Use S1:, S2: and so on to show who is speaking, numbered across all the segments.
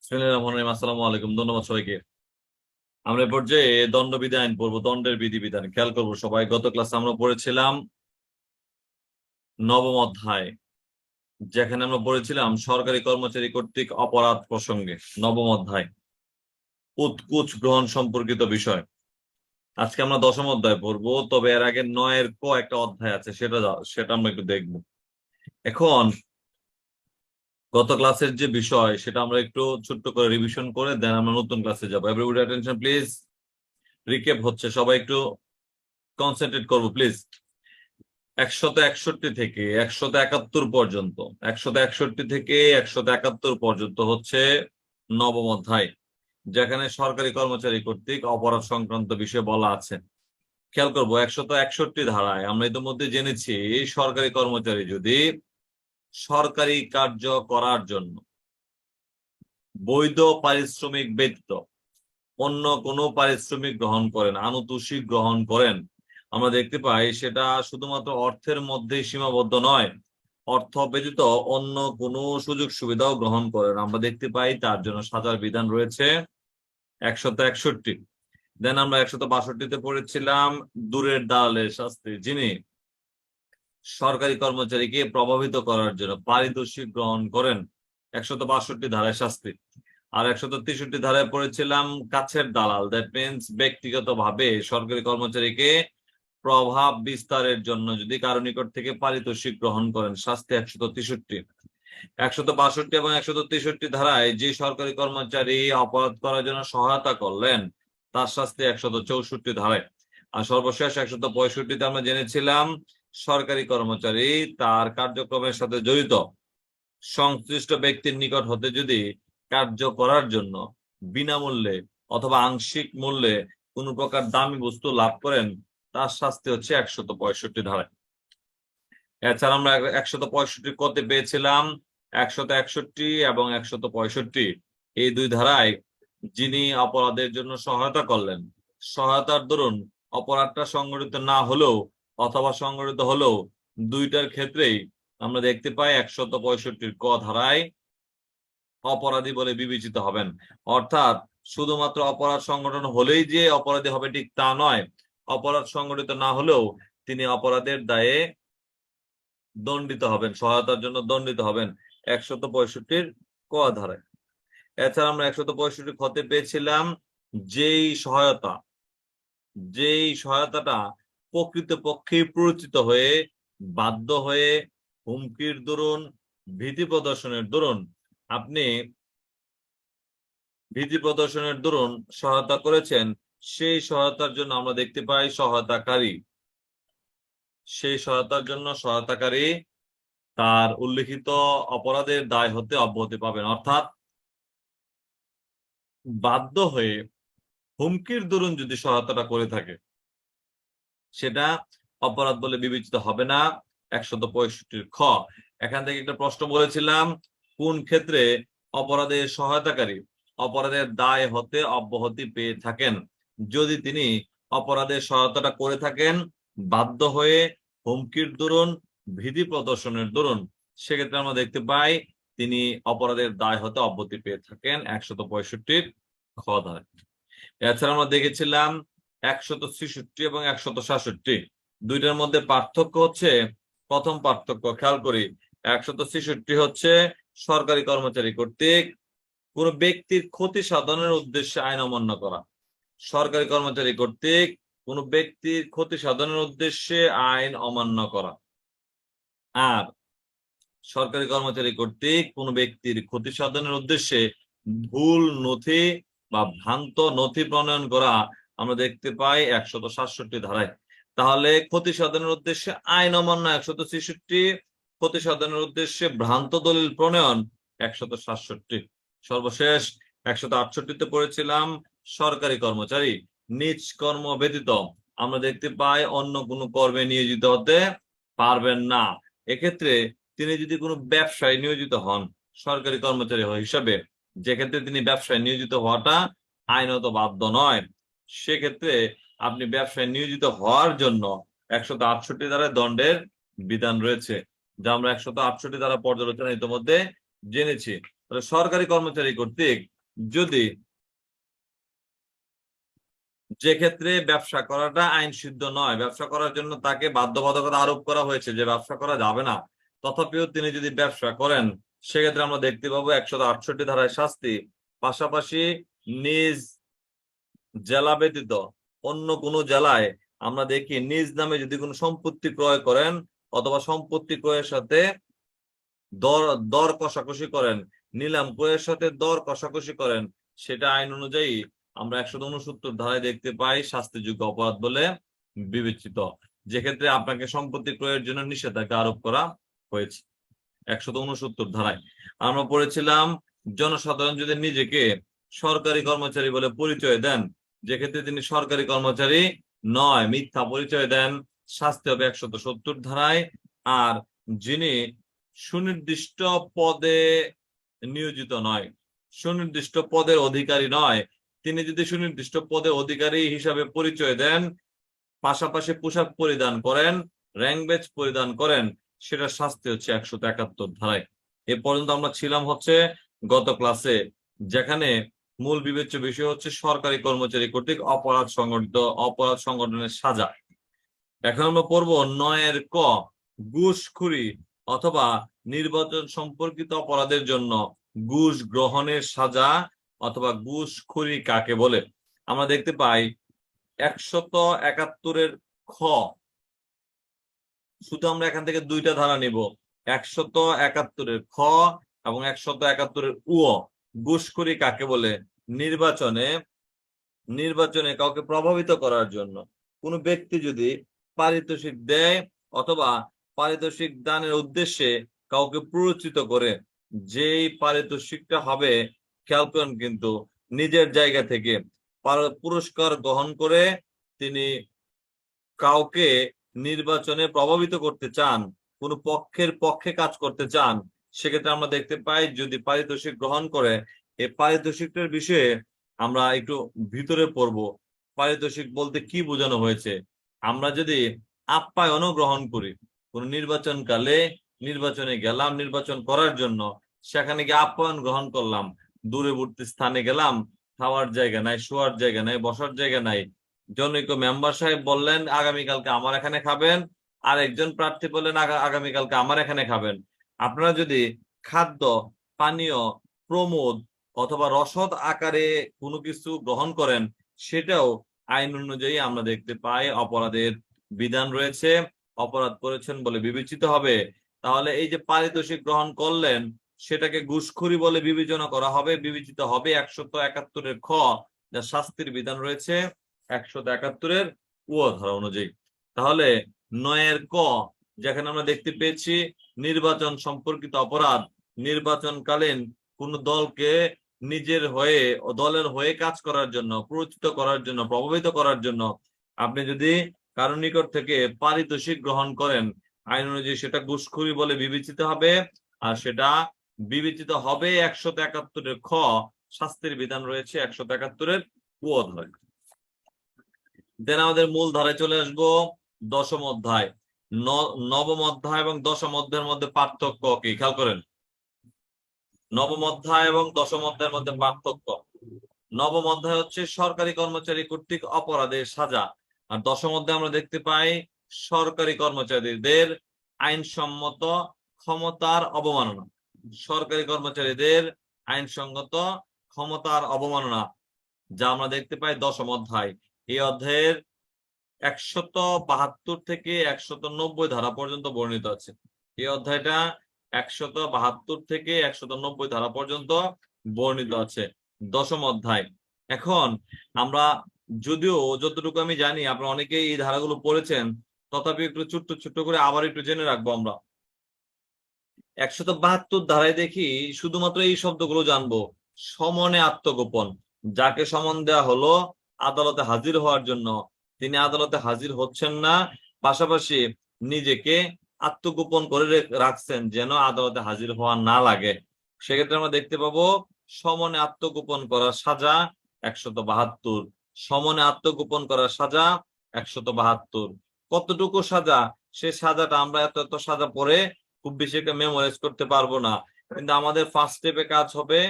S1: আসসালামু আলাইকুম, ধন্যবাদ সবাইকে। আমরা এ পর্যায়ে দণ্ডবিধি আইন পড়বো, দণ্ডের বিধিবিধান খেয়াল করবো সবাই। গত ক্লাসে আমরা পড়েছিলাম নবম অধ্যায়, যেখানে আমরা পড়েছিলাম সরকারি কর্মচারী কর্তৃক অপরাধ প্রসঙ্গে। নবম অধ্যায় উৎকুচ গ্রহণ সম্পর্কিত বিষয়। আজকে আমরা দশম অধ্যায় পড়বো, তবে এর আগে নয়ের একটা অধ্যায় আছে, সেটা আমরা একটু দেখবো এখন। গত ক্লাসের যে বিষয় সেটা আমরা একটু ছোট্ট করে রিভিশন করে দেন আমরা নতুন ক্লাসে যাবো। Everybody attention please. রিক্যাপ হচ্ছে, সবাই একটু কনসেন্ট্রেট করবো প্লিজ। 161 থেকে 171 পর্যন্ত, 161 থেকে 171 পর্যন্ত হচ্ছে নবম অধ্যায়, যেখানে সরকারি কর্মচারী কর্তৃক অপরাধ সংক্রান্ত বিষয় বলা আছে। খেয়াল করবো 161 ধারায় আমরা ইতিমধ্যে জেনেছি, সরকারি কর্মচারী যদি সরকারি কার্য করার জন্য বৈধ পারিশ্রমিক ব্যতীত অন্য কোনো পারিশ্রমিক গ্রহণ করেন, আনুতোষিক গ্রহণ করেন, আমরা দেখতে পাই সেটা শুধুমাত্র অর্থের মধ্যেই সীমাবদ্ধ নয়, অর্থ ব্যতীত অন্য কোনো সুযোগ সুবিধাও গ্রহণ করেন, আমরা দেখতে পাই তার জন্য সাজার বিধান রয়েছে 161। দেন আমরা 162-তে পড়েছিলাম দূরের দালালের শাস্তি, যিনি সরকারি কর্মচারীকে প্রভাবিত করার জন্য পারিতোষিক গ্রহণ করেন, 162 ধারায় শাস্তি। আর 163 ধারায় পড়েছিলাম কাছের দালাল, দ্যাট মিনস ব্যক্তিগত ভাবে সরকারি কর্মচারীকে প্রভাব বিস্তারের জন্য যদি কারো নিকট থেকে পারিতোষিক গ্রহণ করেন, শাস্তি 163। 162 এবং 163 ধারায় যে সরকারি কর্মচারী অপরাধ করার জন্য সহায়তা করলেন, তার শাস্তি 164 ধারায়। আর সর্বশেষ 165-তে আমরা জেনেছিলাম সরকারি কর্মচারী তার কার্যক্রমের সাথে জড়িত সংশ্লিষ্ট ব্যক্তির নিকট হতে যদি কার্য করার জন্য বিনামূল্যে অথবা আংশিক মূল্যে কোন প্রকার দামি বস্তু লাভ করেন, তার শাস্তি হচ্ছে 165 ধারায়। এছাড়া আমরা 165 কতে পেয়েছিলাম 161 এবং 165, এই দুই ধারায় যিনি অপরাধের জন্য সহায়তা করলেন, সহায়তার দরুন অপরাধটা সংগঠিত না হলেও অথবা সংগঠিত হলেও, দুইটার ক্ষেত্রেই আমরা দেখতে পাই 165 ক ধারায় অপরাধী বলে বিবেচিত হবেন। অর্থাৎ শুধুমাত্র অপরাধ সংগঠন হলেই যে অপরাধী হবে ঠিক তা নয়, অপরাধ সংগঠিত না হলেও তিনি অপরাধের দায়ে দণ্ডিত হবেন, সহায়তার জন্য দণ্ডিত হবেন 165 ক ধারায়। এছাড়া আমরা 165 খতে পেয়েছিলাম যেই সহায়তা, যেই সহায়তাটা প্রকৃতপক্ষে প্ররোচিত হয়ে, বাধ্য হয়ে, হুমকির দরুন, ভীতি প্রদর্শনের দরুন, আপনি ভীতি প্রদর্শনের দরুন সহায়তা করেছেন, সেই সহায়তার জন্য আমরা দেখতে পাই সহায়তাকারী, সেই সহায়তার জন্য সহায়তাকারী তার উল্লিখিত অপরাধের দায় হতে অব্যাহতি পাবেন। অর্থাৎ বাধ্য হয়ে হুমকির দরুন যদি সহায়তাটা করে থাকে, সেটা অপরাধ বলে বিবেচিত হবে না 165 খ। এখান থেকে একটা প্রশ্ন বলেছিলাম, কোন ক্ষেত্রে অপরাধের সহায়তাকারী অপরাধের দায় হতে অব্যাহতি পেয়ে থাকেন? যদি তিনি অপরাধের সহায়তাটা করে থাকেন বাধ্য হয়ে, হুমকির দরুন, ভীতি প্রদর্শনের দরুন, সেক্ষেত্রে আমরা দেখতে পাই তিনি অপরাধের দায় হতে অব্যাহতি পেয়ে থাকেন 165 খ ধারায়। এছাড়া আমরা দেখেছিলাম 163 এবং 167, দুইটার মধ্যে পার্থক্য হচ্ছে, প্রথম পার্থক্য খেয়াল করি, 163 হচ্ছে সরকারি কর্মচারী কর্তৃক কোন ব্যক্তির ক্ষতি সাধনের উদ্দেশ্যে আইন অমান্য করা, সরকারি কর্মচারী কর্তৃক কোন ব্যক্তির ক্ষতি সাধনের উদ্দেশ্যে আইন অমান্য করা। আর সরকারি কর্মচারী কর্তৃক কোন ব্যক্তির ক্ষতি সাধনের উদ্দেশ্যে ভুল নথি বা ভ্রান্ত নথি প্রণয়ন করা আমরা দেখতে পাই 167 ধারায়। তাহলে ক্ষতি সাধনের উদ্দেশ্যে আইন অমান্য 163, ক্ষতি সাধনের উদ্দেশ্যে ভ্রান্ত দলিল প্রণয়ন 167। সর্বশেষ 168-তে পড়েছিলাম সরকারি কর্মচারী নিজ কর্ম ব্যতীত আমরা দেখতে পাই অন্য কোনো কর্মে নিয়োজিত হতে পারবেন না। এক্ষেত্রে তিনি যদি কোনো ব্যবসায় নিয়োজিত হন সরকারি কর্মচারী হিসাবে, যেক্ষেত্রে তিনি ব্যবসায় নিয়োজিত হওয়াটা আইনত বাধ্য নয়, সেক্ষেত্রে আপনি ব্যবসায় নিয়োজিত হওয়ার জন্য 168 ধারায় দণ্ডের বিধান রয়েছে, যা আমরা 168 ধারা পর্যালোচনা ইতিমধ্যে জেনেছি। সরকারি কর্মচারী কর্তৃক যদি যে ক্ষেত্রে ব্যবসা করাটা আইন সিদ্ধ নয়, ব্যবসা করার জন্য তাকে বাধ্যবাধকতা আরোপ করা হয়েছে যে ব্যবসা করা যাবে না, তথাপিও তিনি যদি ব্যবসা করেন, সেক্ষেত্রে আমরা দেখতে পাবো 168 ধারায় শাস্তি। পাশাপাশি নিজ জেলা ব্যতীত অন্য কোনো জেলায় আমরা দেখি নিজ নামে যদি কোনো সম্পত্তি ক্রয় করেন অথবা সম্পত্তি ক্রয়ের সাথে দর দর কষাকষি করেন, নিলাম ক্রয়ের সাথে দর কষাকষি করেন, সেটা আইন অনুযায়ী আমরা 169 ধারায় দেখতে পাই শাস্তিযোগ্য অপরাধ বলে বিবেচিত, যেক্ষেত্রে আপনাকে সম্পত্তি ক্রয়ের জন্য নিষেধাজ্ঞা আরোপ করা হয়েছে 169 ধারায়। আমরা পড়েছিলাম জনসাধারণ যদি নিজেকে সরকারি কর্মচারী বলে পরিচয় দেন, যেক্ষেত্রে তিনি সরকারি কর্মচারী নয়, মিথ্যা পরিচয় দেন, শাস্তি হবে 170 ধারায়। আর যিনি সুনির্দিষ্ট পদে নিয়োজিত নয়, সুনির্দিষ্ট পদের অধিকারী নয়, তিনি যদি সুনির্দিষ্ট পদের অধিকারী হিসাবে পরিচয় দেন, পাশাপাশি পোশাক পরিধান করেন, র্যাঙ্ক ব্যাজ পরিধান করেন, সেটা শাস্তি হচ্ছে 171 ধারায়। এ পর্যন্ত আমরা ছিলাম হচ্ছে গত ক্লাসে, যেখানে মূল বিবেচ্য বিষয় হচ্ছে সরকারি কর্মচারী কর্তৃক অপরাধ সংগঠনের সাজা। এখন আমরা পড়বো 9 ক, ঘুষখুরি অথবা নির্বাচন সম্পর্কিত অপরাধের জন্য ঘুষ গ্রহণের সাজা অথবা ঘুষখুরি কাকে বলে। আমরা দেখতে পাই 171 খ, শুধু আমরা এখান থেকে দুইটা ধারা নিব, 171 খ এবং 171 উ। ঘুষখুরি কাকে বলে? নির্বাচনে কাউকে প্রভাবিত করার জন্য কোনো ব্যক্তি যদি পারিতোষিক দেয় অথবা পারিতোষিক দানের উদ্দেশ্যে কাউকে প্ররোচিত করে, যেই পারিতোষিকটা হবে, খেয়াল করেন কিন্তু, নিজের জায়গা থেকে পুরস্কার গ্রহণ করে তিনি কাউকে নির্বাচনে প্রভাবিত করতে চান, কোন পক্ষের পক্ষে কাজ করতে চান, সেক্ষেত্রে আমরা দেখতে পাই যদি পারিতোষিক গ্রহণ করে, এই পারিতোষিকটার বিষয়ে আমরা একটু ভিতরে পড়ব। পারিতোষিক বলতে কি বোঝানো হয়েছে? আমরা যদি আপ্যায়নও গ্রহণ করি, কোন নির্বাচনকালে নির্বাচনে গেলাম নির্বাচন করার জন্য, সেখানে গিয়ে আপ্যায়ন গ্রহণ করলাম, দূরবর্তী স্থানে গেলাম, খাওয়ার জায়গা নাই, শোয়ার জায়গা নাই, বসার জায়গা নাই, জনৈক মেম্বার সাহেব বললেন আগামীকালকে আমার এখানে খাবেন, আর একজন প্রার্থী বললেন আগামীকালকে আমার এখানে খাবেন। আপনারা যদি খাদ্য, পানীয়, প্রমোদ অথবা রসদ আকারে কোনো কিছু গ্রহণ করেন, সেটাও আইন অনুযায়ী আমরা দেখতে পাই অপরাধের বিধান রয়েছে, অপরাধ করেছেন বলে বিবেচিত হবে। তাহলে এই যে পারিতোষিক গ্রহণ করলেন, সেটাকে ঘুষখোরি বলে বিবেচনা করা হবে, বিবেচিত হবে 171 খ, যা শাস্তির বিধান রয়েছে 171 উ ধারা অনুযায়ী। তাহলে 9 ক, যেখানে আমরা দেখতে পেয়েছি নির্বাচন সম্পর্কিত অপরাধ, নির্বাচনকালীন কোন দলকে নিজের হয়ে ও দলের হয়ে কাজ করার জন্য, প্ররোচিত করার জন্য, প্রভাবিত করার জন্য আপনি যদি কারো নিকট থেকে পারিতোষিক গ্রহণ করেন, আইন অনুযায়ী সেটা ঘুষখোরি বলে বিবেচিত হবে, আর সেটা বিবেচিত হবে 171 খ, শাস্তির বিধান রয়েছে 171 উ ধারায়। দেন আমাদের মূল ধারায় চলে আসবো, দশম অধ্যায়। নবম অধ্যায় এবং দশম অধ্যায়ের মধ্যে পার্থক্য কি খেয়াল করেন। নবম অধ্যায় এবং দশম অধ্যায়ের মধ্যে পার্থক্য, নবম অধ্যায় হচ্ছে সরকারি কর্মচারী কর্তৃক অপরাধের সাজা, আর দশম অধ্যায়ে আমরা দেখতে পাই সরকারি কর্মচারীদের আইনসম্মত ক্ষমতার অবমাননা। সরকারি কর্মচারীদের আইনসঙ্গত ক্ষমতার অবমাননা, যা আমরা দেখতে পাই দশম অধ্যায়। এই অধ্যায়ের 172 থেকে 190 ধারা পর্যন্ত বর্ণিত আছে। এই অধ্যায়টা 172 থেকে 190 ধারা পর্যন্ত বর্ণিত আছে, দশম অধ্যায়। এখন আমরা যদিও যতটুকু আমি জানি আপনারা অনেকেই এই ধারাগুলো পড়েছেন, তথাপি একটু ছোট্ট ছোট্ট করে আবার একটু জেনে রাখবো। আমরা 172 ধারায় দেখি শুধুমাত্র এই শব্দগুলো জানবো, সমনে আত্মগোপন, যাকে সমন দেওয়া হলো আদালতে হাজির হওয়ার জন্য, তিনি আদালতে হাজির হচ্ছেন না, পাশাপাশি নিজেকে আত্মগোপন করে রাখছেন যেন আদালতে হাজির হওয়া না লাগে, সেক্ষেত্রে আমরা দেখতে পাবো সমনে আত্মগোপন করার সাজা 172। সমনে আত্মগোপন করার সাজা 172। কতটুকু সাজা, সে সাজাটা আমরা এত এত সাজা পড়ে খুব বেশি একটা মেমোরাইজ করতে পারবো না, কিন্তু আমাদের ফার্স্ট স্টেপে কাজ হবে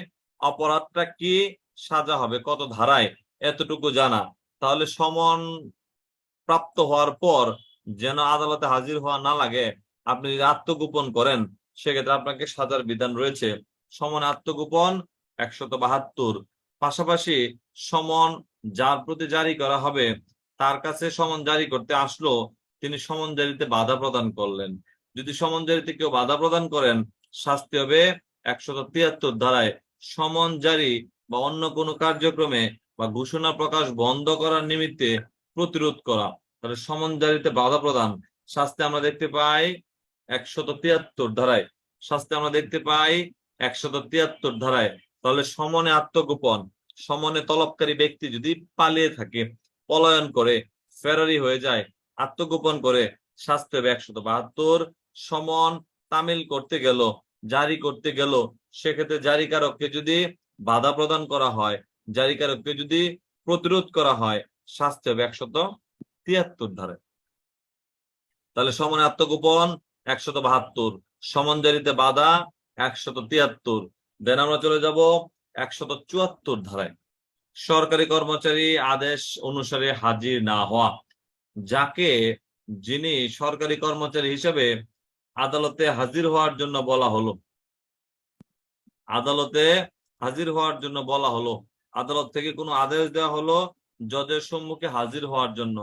S1: অপরাধটা কি, সাজা হবে কত ধারায়, এতটুকু জানা। তাহলে সমন প্রাপ্ত হওয়ার পর যেন আদালতে হাজির হওয়া না লাগে, আপনি যদি আত্মগোপন করেন সেক্ষেত্রে আপনাকে সাজার বিধান রয়েছে। সমন আত্মগোপন 172। পাশাপাশি সমন যার প্রতি জারি করা হবে তার কাছে সমন জারি করতে আসলো, তিনি সমন জারিতে বাধা প্রদান করলেন। যদি সমন জারিতে কেউ বাধা প্রদান করেন, শাস্তি হবে 173 ধারায় সমন জারি বা অন্য কোনো কার্যক্রমে বা ঘোষণা প্রকাশ বন্ধ করার নিমিত্তে প্রতিরোধ করা। তাহলে সমন জারিতে বাধা প্রদান শাস্তি আমরা দেখতে পাই 173 ধারায়, শাস্তি আমরা দেখতে পাই 173 ধারায়। তাহলে সমনে আত্মগোপন, সমনে তলবকারী ব্যক্তি যদি পালিয়ে থাকে, পলায়ন করে, ফেরারি হয়ে যায়, আত্মগোপন করে, শাস্তি হবে 172। সমন তামিল করতে গেল, জারি করতে গেল, সেক্ষেত্রে জারিকারককে যদি বাধা প্রদান করা হয়, জারিকারককে যদি প্রতিরোধ করা হয়, শাস্তি হবে 173 ধারায়। তাহলে সমনে আত্মগোপন 172, সমন জারিতে বাধা 173। দেন আমরা চলে যাব 174 ধারায়, সরকারি কর্মচারী আদেশ অনুসারে হাজির না হওয়া। যাকে, যিনি সরকারি কর্মচারী হিসেবে আদালতে হাজির হওয়ার জন্য বলা হলো, আদালতে হাজির হওয়ার জন্য বলা হলো, আদালত থেকে কোনো আদেশ দেওয়া হলো জজের সম্মুখে হাজির হওয়ার জন্য,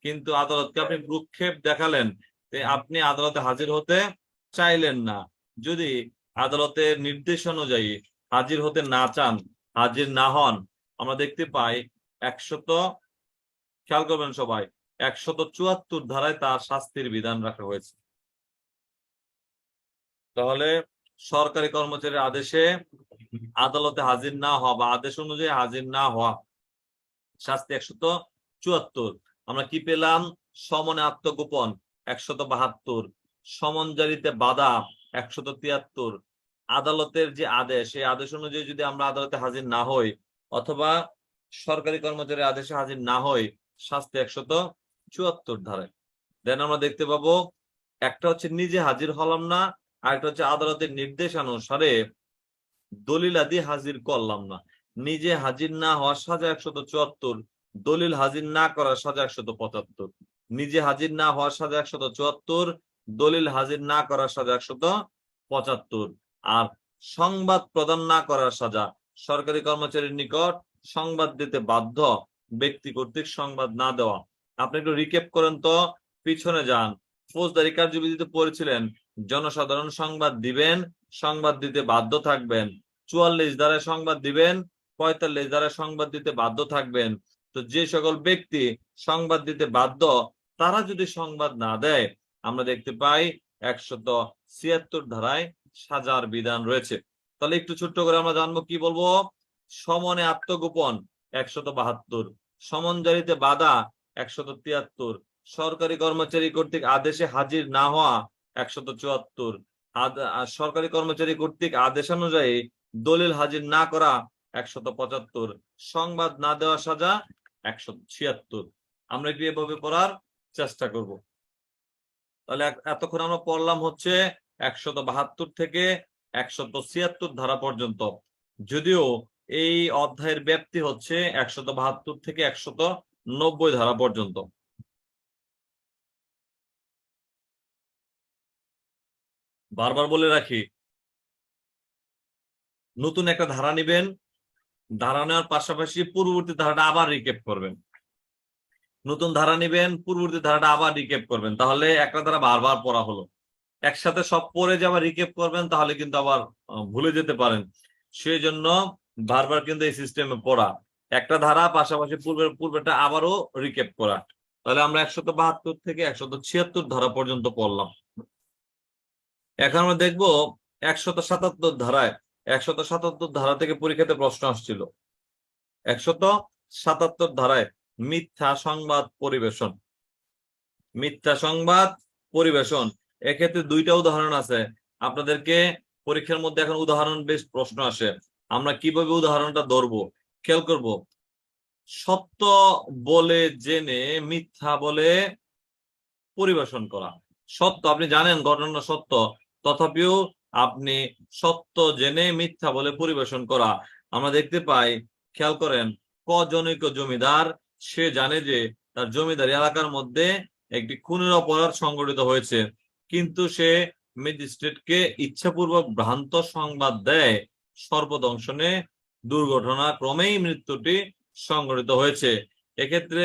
S1: কিন্তু আদালতকে আপনি ভ্রুক্ষেপ দেখালেন, আপনি আদালতে হাজির হতে চাইলেন না। যদি আদালতের নির্দেশ অনুযায়ী হাজির হতে না চান, হাজির না হন, আমরা দেখতে পাই 100, খেয়াল করবেন সবাই, 174 ধারায় তার শাস্তির বিধান রাখা হয়েছে। তাহলে সরকারি কর্মচারীর আদেশে আদালতে হাজির না হওয়া বা আদেশ অনুযায়ী হাজির না হওয়া, শাস্তি 174। আমরা কি পেলাম? সমনে আত্মগোপন 172, সমন জারিতে বাধা 173। আদালতের যে আদেশ, এই আদেশ অনুযায়ী যদি আমরা আদালতে হাজির না হই অথবা সরকারি কর্মচারীর আদেশে হাজির না হই, শাস্তি 174 ধারায়। দেন আমরা দেখতে পাবো একটা হচ্ছে নিজে হাজির হলাম না, আর একটা হচ্ছে আদালতের নির্দেশানুসারে দলিল আদি হাজির করলাম না। নিজে হাজির না হওয়ার সাজা 174, দলিল হাজির না করার সাজা 175। নিজে হাজির না হওয়ার সাজা 174, দলিল হাজির না করার সাজা 175। আর সংবাদ প্রদান না করার সাজা, সরকারি কর্মচারীর নিকট সংবাদ দিতে বাধ্য ব্যক্তি কর্তৃক সংবাদ না দেওয়া। আপনি একটু রিক্যাপ করেন তো, পিছনে যান। ফৌজদারি কার্যবিধিতে পড়েছিলেন জনসাধারণ সংবাদ দিবেন, সংবাদ দিতে বাধ্য থাকবেন। 44 ধারায় সংবাদ দিবেন, 45 ধারায় সংবাদ দিতে বাধ্য থাকবেন। তো যে সকল ব্যক্তি সংবাদ দিতে বাধ্য, তারা যদি সংবাদ না দেয়, আমরা দেখতে পাই 176 ধারায় সাজার বিধান রয়েছে। তাহলে একটু ছোট্ট করে আমরা জানবো, কি বলবো? সমনে আত্মগোপন 172, সমন জারিতে বাধা 173, সরকারি কর্মচারী কর্তৃক আদেশে হাজির না হওয়া 174, সরকারি কর্মচারী কর্তৃক আদেশানুযায়ী দলিল হাজির না করা 175, সংবাদ না দেওয়া সাজা 176। আমরা একটু এভাবে পড়ার চেষ্টা করব। তাহলে এতক্ষণ আমরা পড়লাম হচ্ছে 172 থেকে 176 ধারা পর্যন্ত। যদিও এই অধ্যায়ের ব্যাপ্তি হচ্ছে 172 থেকে 190 ধারা পর্যন্ত। বারবার বলে রাখি, নতুন একটা ধারা নিবেন, ধারা নেওয়ার পাশাপাশি পূর্ববর্তী ধারাটা আবার রিক্যাপ করবেন। নতুন ধারা নিবেন, পূর্ববর্তী ধারাটা আবার রিক্যাপ করবেন, তাহলে একটা ধারা বারবার পড়া হলো। একসাথে সব পড়ে যে আবার রিক্যাপ করবেন তাহলে কিন্তু আবার ভুলে যেতে পারেন। সেই জন্য বারবার কিন্তু এই সিস্টেমে পড়া, একটা ধারা পাশাপাশি পূর্বেটা আবারও রিক্যাপ করা। তাহলে আমরা 172 থেকে 176 ধারা পর্যন্ত পড়লাম। এখন আমরা দেখবো 177 ধারায়, 177 ধারা থেকে পরীক্ষাতে প্রশ্ন আসছিল। 177 ধারায় মিথ্যা সংবাদ পরিবেশন, মিথ্যা সংবাদ পরিবেশন। এক্ষেত্রে দুইটা উদাহরণ আছে আপনাদেরকে পরীক্ষার মধ্যে। এখন উদাহরণ বেশ প্রশ্ন আসে, আমরা কিভাবে উদাহরণটা ধরবো খেয়াল করব। সত্য বলে জেনে মিথ্যা বলে পরিবেশন করা। সত্য আপনি জানেন ঘটনা সত্য, তথাপিও আপনি সত্য জেনে মিথ্যা বলে পরিবেশন করা। আমরা দেখতে পাই, খেয়াল করেন, ক জনৈক জমিদার, সে জানে যে তার জমিদারি এলাকার মধ্যে একটি খুনের অপরাধ সংঘটিত হয়েছে, কিন্তু সে ম্যাজিস্ট্রেটকে ইচ্ছাপূর্বক ভ্রান্ত সংবাদ দেয় সর্বদংশনে দুর্ঘটনা ক্রমেই মৃত্যুটি সংঘটিত হয়েছে। এক্ষেত্রে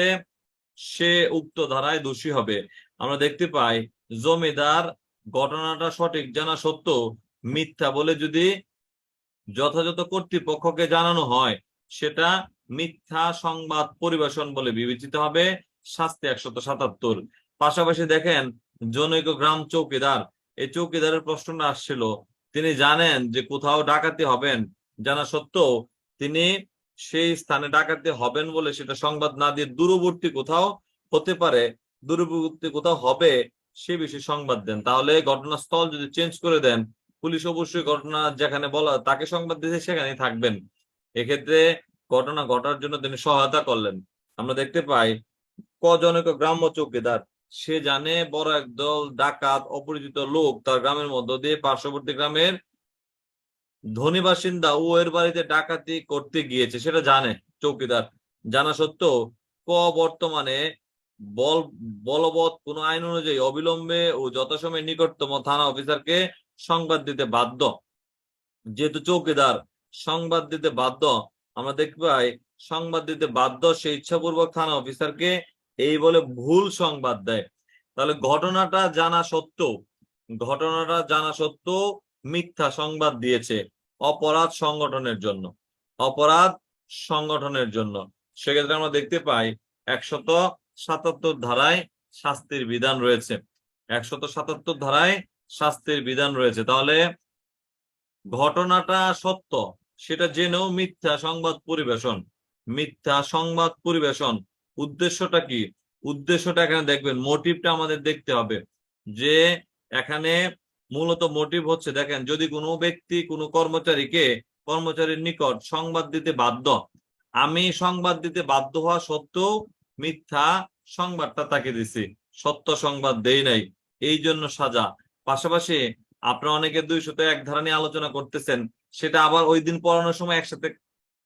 S1: সে উক্ত ধারায় দোষী হবে। আমরা দেখতে পাই, জমিদার ঘটনাটা সঠিক জানা সত্ত্বেও মিথ্যা বলে যদি যথাযথ কর্তৃপক্ষকে জানানো হয়, সেটা মিথ্যা সংবাদ পরিবেশন বলে বিবেচিত হবে, শাস্তি 177। পাশাপাশি দেখেন, জনৈক গ্রাম চৌকিদার, এই চৌকিদারের প্রশ্নটা আসছিল, তিনি জানেন যে কোথাও ডাকাতি হবেন, জানা সত্ত্বেও তিনি সেই স্থানে ডাকাতি হবেন বলে সেটা সংবাদ না দিয়ে দূরবর্তী কোথাও হতে পারে, দূরবর্তী কোথাও হবে সে বিষয়ে সংবাদ দেন। তাহলে ঘটনাস্থল যদি চেঞ্জ করে দেন, পুলিশ অবশ্যই ঘটনা যেখানে বলা তাকে সংবাদ দিতে সেখানেই থাকবেন। এক্ষেত্রে ঘটনা ঘটার জন্য তিনি সহায়তা করলেন। আমরা দেখতে পাই, জনৈক গ্রাম্য চৌকিদার, সে জানে বড় একদল ডাকাত অপরিচিত লোক তার গ্রামের মধ্য দিয়ে পার্শ্ববর্তী গ্রামের ধনী বাসিন্দা ও এর বাড়িতে ডাকাতি করতে গিয়েছে, সেটা জানে চৌকিদার। জানা সত্ত্বেও বর্তমানে বলবৎ কোন আইন অনুযায়ী অবিলম্বে ও যথাসময়ে নিকটতম থানা অফিসারকে সংবাদ দিতে বাধ্য। যেহেতু চৌকিদার সংবাদ দিতে বাধ্য, আমরা দেখতে পাই সংবাদ দিতে বাধ্য, সে ইচ্ছাপূর্বক থানা অফিসারকে এই বলে ভুল সংবাদ দেয়। তাহলে ঘটনাটা জানা সত্ত্বেও মিথ্যা সংবাদ দিয়েছে অপরাধ সংগঠনের জন্য। সেক্ষেত্রে আমরা দেখতে পাই 177 ধারায় শাস্তির বিধান রয়েছে। 177 ধারায় শাস্তির বিধান রয়েছে। তাহলে ঘটনাটা সত্য সেটা জেনেও মিথ্যা সংবাদ পরিবেশন উদ্দেশ্যটা কি? উদ্দেশ্যটা এখানে দেখবেন, মোটিভটা আমাদের দেখতে হবে, যে এখানে মূলত মোটিভ হচ্ছে, দেখেন, যদি কোনো ব্যক্তি কোনো কর্মচারীর নিকট সংবাদ দিতে বাধ্য, আমি সংবাদ দিতে বাধ্য হওয়া সত্ত্বেও মিথ্যা সংবাদটা তাকে দিছি, সত্য সংবাদ দেই নাই, এই জন্য সাজা। পাশাপাশি আপনারা অনেকে 201 ধারা নিয়ে আলোচনা করতেছেন, সেটা আবার ওই দিন পড়ানোর সময় একসাথে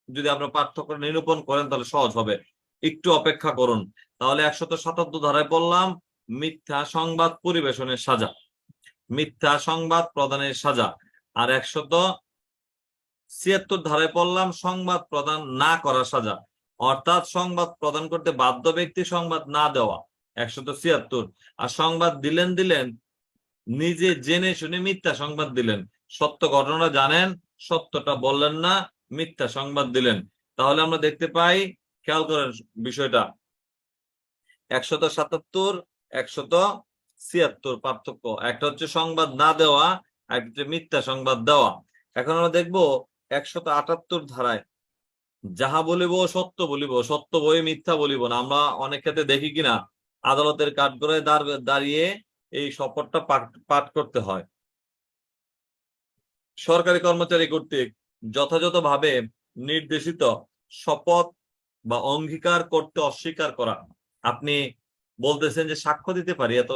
S1: যদি আপনার পার্থক্য নিরূপণ করেন তাহলে সহজ হবে, একটু অপেক্ষা করুন। তাহলে 177 ধারায় বললাম মিথ্যা সংবাদ পরিবেশনের সাজা, মিথ্যা সংবাদ প্রদানের সাজা। আর 176 ধারায় পড়লাম সংবাদ প্রদান না করার সাজা, অর্থাৎ সংবাদ প্রদান করতে বাধ্য ব্যক্তি সংবাদ না দেওয়া 176। আর সংবাদ দিলেন নিজে জেনে শুনে মিথ্যা সংবাদ দিলেন, সত্য ঘটনা জানেন, সত্যটা বললেন না, মিথ্যা সংবাদ দিলেন। তাহলে আমরা দেখতে পাই, খেয়াল করেন বিষয়টা, 177 176 পার্থক্য, একটা হচ্ছে সংবাদ না দেওয়া, আর একটা মিথ্যা সংবাদ দেওয়া। এখন আমরা দেখবো 178 ধারায়, যাহা বলিব সত্য বলিব, সত্য বই মিথ্যা বলিব না। আমরা অনেক ক্ষেত্রে দেখি কিনা আদালতের কাঠগড়ায় দাঁড়িয়ে এই শপথটা পাঠ করতে হয়। সরকারি কর্মচারী কর্তৃক যথাযথভাবে নির্দেশিত শপথ বা অঙ্গীকার করতে অস্বীকার করা। আপনি বলতেছেন যে সাক্ষ্য দিতে পারি, এত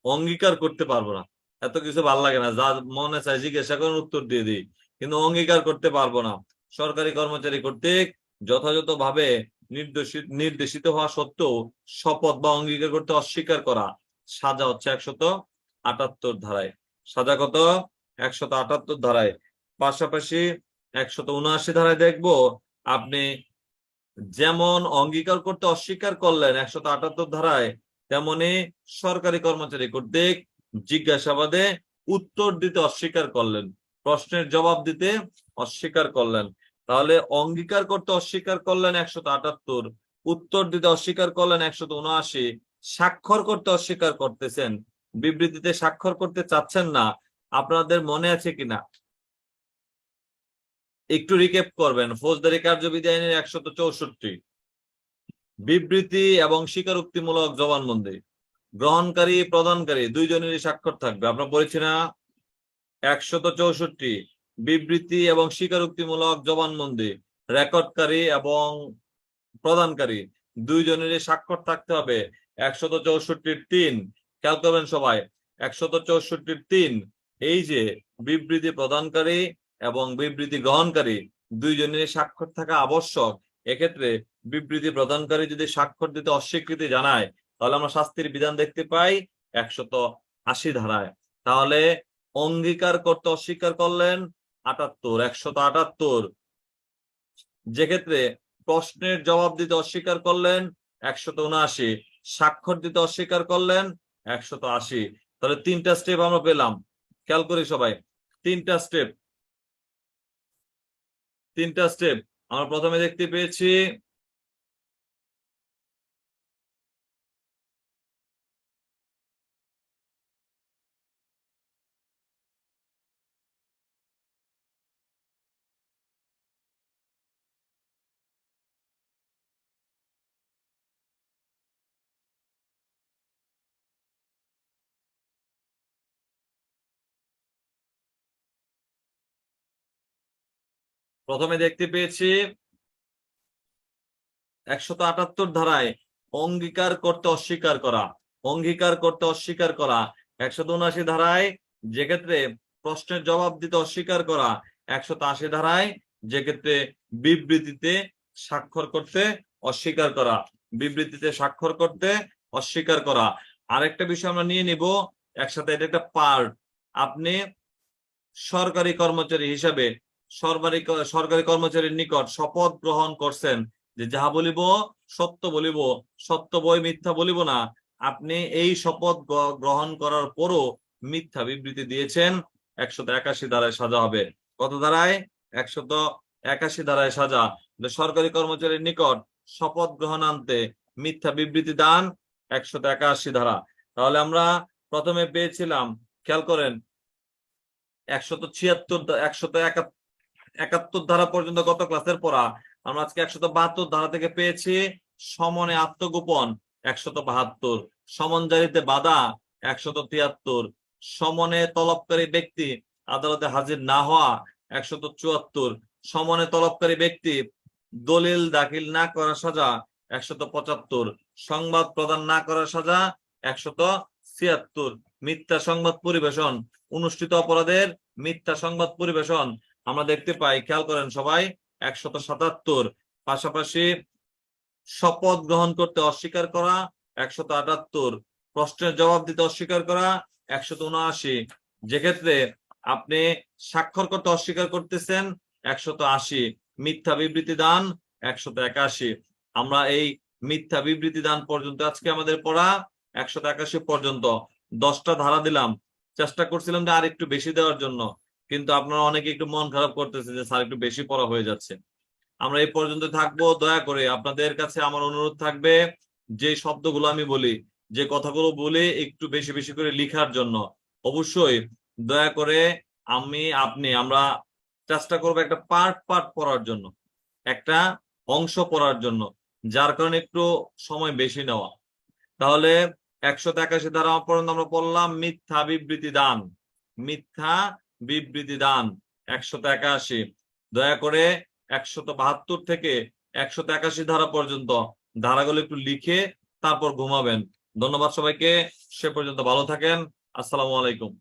S1: অঙ্গীকার করতে পারবো না, এত কিছু ভাল লাগে না, যা মনে চাই জিজ্ঞাসা করেন উত্তর দিয়ে দিই, কিন্তু অঙ্গীকার করতে পারবো না। সরকারি কর্মচারী কর্তৃক যথাযথভাবে নির্দেশিত হওয়া সত্ত্বেও শপথ বা অঙ্গীকার করতে অস্বীকার করা, সাজা হচ্ছে 178 ধারায়। সাজা কত? 178 ধারায়। পাশাপাশি 179 ধারায় দেখবো, আপনি যেমন অঙ্গীকার করতে অস্বীকার করলেন 178 ধারায়, তেমনি সরকারি কর্মচারী কর্তৃক জিজ্ঞাসাবাদে উত্তর দিতে অস্বীকার করলেন, প্রশ্নের জবাব দিতে অস্বীকার করলেন। তাহলে অঙ্গীকার করতে অস্বীকার করলেন 178, উত্তর দিতে অস্বীকার করলেন 179, স্বাক্ষর করতে অস্বীকার করতেছেন, বিবৃতিতে স্বাক্ষর করতে চাচ্ছেন না। আপনাদের মনে আছে কিনা একটু রিক্যাপ করবেন। ফৌজদারি কার্যবিধি আইনের 164, বিবৃতি এবং স্বীকারোক্তিমূলক জবানবন্দি, গ্রহণকারী প্রদানকারী দুইজনেরই স্বাক্ষর থাকবে। আমরা বলেছি না 164, বিবৃতি এবং স্বীকারোক্তিমূলক জবানবন্দি, রেকর্ডকারী এবং প্রদানকারী দুইজনেরই স্বাক্ষর থাকতে হবে। 164(3), খেয়াল করবেন সবাই, 164(3), এই যে বিবৃতি প্রদানকারী এবং বিবৃতি গ্রহণকারী দুইজনের স্বাক্ষর থাকা আবশ্যক। এক্ষেত্রে বিবৃতি প্রদানকারী যদি স্বাক্ষর দিতে অস্বীকৃতি জানায় তাহলে আমরা শাস্তির বিধান দেখতে পাই 180 ধারায়। তাহলে অঙ্গীকার করতে অস্বীকার করলেন 78, 178। যেক্ষেত্রে প্রশ্নের জবাব দিতে অস্বীকার করলেন 179, স্বাক্ষর দিতে অস্বীকার করলেন 180। তাহলে 3টা স্টেপ আমরা পেলাম। খেয়াল করি সবাই, 3টা স্টেপ আমরা প্রথমে দেখতে পেয়েছি একশত 178 ধারায় অঙ্গীকার করতে অস্বীকার করা। 179 ধারায় যেক্ষেত্রে প্রশ্নের জবাব দিতে অস্বীকার করা। 180 ধারায় যেক্ষেত্রে বিবৃতিতে স্বাক্ষর করতে অস্বীকার করা। আরেকটা বিষয় আমরা নিয়ে নিব একসাথে, এটা একটা পার্ট। আপনি সরকারি কর্মচারী হিসাবে সরকারি কর্মচারীর নিকট শপথ গ্রহণ করছেন যে যাহা বলিব সত্য বলিব, সত্য বই মিথ্যা বলিব না। আপনি এই শপথ গ্রহণ করার পরও মিথ্যা বিবৃতি দিয়েছেন, 181 ধারায় সাজা হবে। কত ধারায়? 181 ধারায় সাজা। সরকারি কর্মচারীর নিকট শপথ গ্রহণান্তে মিথ্যা বিবৃতি দান, 181 ধারা। তাহলে আমরা প্রথমে পেয়েছিলাম, খেয়াল করেন, 171 ধারা পর্যন্ত গত ক্লাসের পড়া। আমরা আজকে 172 ধারা থেকে পেয়েছি সমনে আত্মগোপন 172, সমন জারিতে বাধা 173, সমনে তলবকারী ব্যক্তি আদালতে হাজির না হওয়া 174, সমনে তলবকারী ব্যক্তি দলিল দাখিল না করার সাজা 175, সংবাদ প্রদান না করার সাজা 176, মিথ্যা সংবাদ পরিবেশন, অনুষ্ঠিত অপরাধের মিথ্যা সংবাদ পরিবেশন আমরা দেখতে পাই। খেয়াল করেন সবাই, 177। পাশাপাশি শপথ গ্রহণ করতে অস্বীকার করা 178, প্রশ্নের জবাব দিতে অস্বীকার করা 179, যেক্ষেত্রে আপনি স্বাক্ষর করতে অস্বীকার করতেছেন 180, মিথ্যা বিবৃতি দান 181। আমরা এই মিথ্যা বিবৃতি দান পর্যন্ত আজকে আমাদের পড়া 181 পর্যন্ত 10টা ধারা দিলাম। চেষ্টা করছিলাম যে আর একটু বেশি দেওয়ার জন্য, কিন্তু আপনারা অনেকে একটু মন খারাপ করতেছে যে স্যার একটু বেশি পড়া হয়ে যাচ্ছে। আমরা এই পর্যন্ত থাকবো। দয়া করে আপনাদের কাছে আমার অনুরোধ থাকবে, যে শব্দগুলো আমি বলি, যে কথাগুলো বলি, একটু বেশি বেশি করে লিখার জন্য। অবশ্যই দয়া করে আমরা চেষ্টা করবো একটা পার্ট পড়ার জন্য, একটা অংশ পড়ার জন্য, যার কারণে একটু সময় বেশি নেওয়া। তাহলে 181 ধারা পর্যন্ত আমরা পড়লাম মিথ্যা বিবৃতি দান। 181। দয়া করে 172 থেকে 181 ধারা পর্যন্ত ধারাগুলো একটু লিখে তারপর ঘুমাবেন। ধন্যবাদ সবাইকে। সে পর্যন্ত ভালো থাকেন। আসসালামু আলাইকুম।